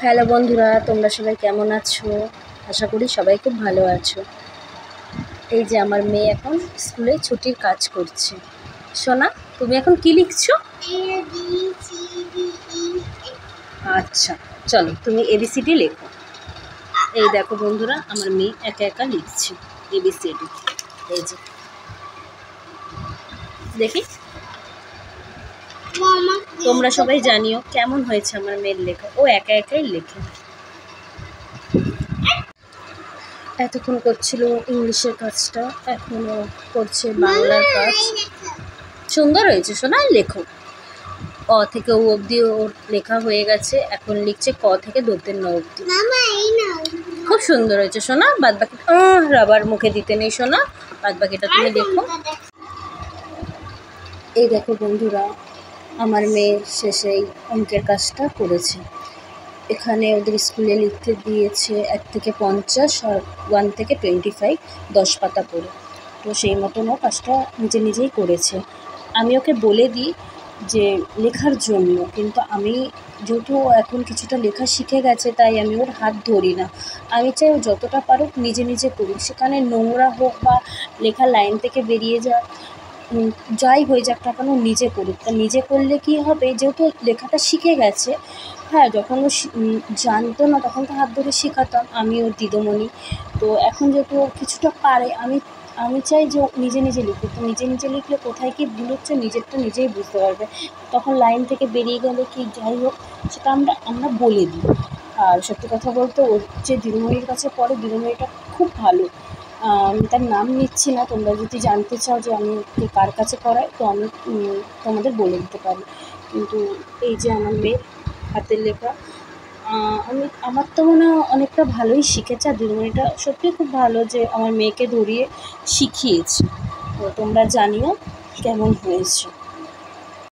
Hello বন্ধুরা, তোমরা সবাই কেমন আছো? আশা করি সবাই খুব ভালো আছো। এই যে আমার মেয়ে এখন স্কুলে ছুটির কাজ করছে। সোনা, তুমি এখন কি লিখছো? আচ্ছা, চলো তুমি এবিসিডি লেখো। এই দেখো বন্ধুরা, আমার মেয়ে একা একা লিখছে এবিসিডি। এই যে দেখি, তোমরা সবাই জানিও কেমন হয়েছে আমার মেয়ের লেখা। ও একা একাই লেখে। এতক্ষণ করছিল ইংলিশের কাজটা, এখনও করছে বাংলার কাজ। সুন্দর হয়েছে সোনা, লেখো। ক থেকে ও অবধি ওর লেখা হয়ে গেছে, এখন লিখছে ক থেকে দন্তের ন অবধি। খুব সুন্দর হয়েছে সোনা। বাদ বাকি রাবার মুখে দিতে নেই সোনা, বাদ বাকিটা তুমি দেখো। এই দেখো বন্ধুরা, আমার মেয়ে শেষেই অঙ্কের কাজটা করেছে। এখানে ওদের স্কুলে লিখতে দিয়েছে 1 থেকে 50 আর 1 থেকে 25, 10 পাতা করে। তো সেই মতন ও কাজটা নিজেই করেছে। আমি ওকে বলে দিই যে লেখার জন্য, কিন্তু আমি যেহেতু এখন কিছুটা লেখা শিখে গেছে, তাই আমি ওর হাত ধরি না। আমি চাই ও যতটা পারুক নিজে করুক, সেখানে নোংরা হোক বা লেখা লাইন থেকে বেরিয়ে যাক, যাই হয়ে যাক না কেন নিজে করুক। তা নিজে করলে কী হবে, যেহেতু লেখাটা শিখে গেছে, হ্যাঁ, যখন ও জানতো না তখন তো হাত ধরে শেখাতাম আমি, ওর দিদিমণি। তো এখন যেহেতু ও কিছুটা পারে, আমি চাই যে ও নিজে লিখুক। তো নিজে লিখলে কোথায় কী ভুল হচ্ছে নিজেরটা নিজেই বুঝতে পারবে। তখন লাইন থেকে বেরিয়ে গেলে কি যাই হোক, সেটা আমরা বলে দিই। আর সত্যি কথা বলতে, ওর যে দিদিমণির কাছে পড়ে, দিদিমণিটা খুব ভালো। আমি তার নাম নিচ্ছি না, তোমরা যদি জানতে চাও যে আমি কার কাছে পড়াই, তো আমি তোমাদের বলে দিতে পারি। কিন্তু এই যে আমার মেয়ের হাতের লেখা, আমার তো মনে হয় অনেকটা ভালোই শিখেছে। আর দিদিমণিটা সত্যিই খুব ভালো যে আমার মেয়েকে ধরিয়ে শিখিয়েছে। তো তোমরা জানিও কেমন হয়েছে।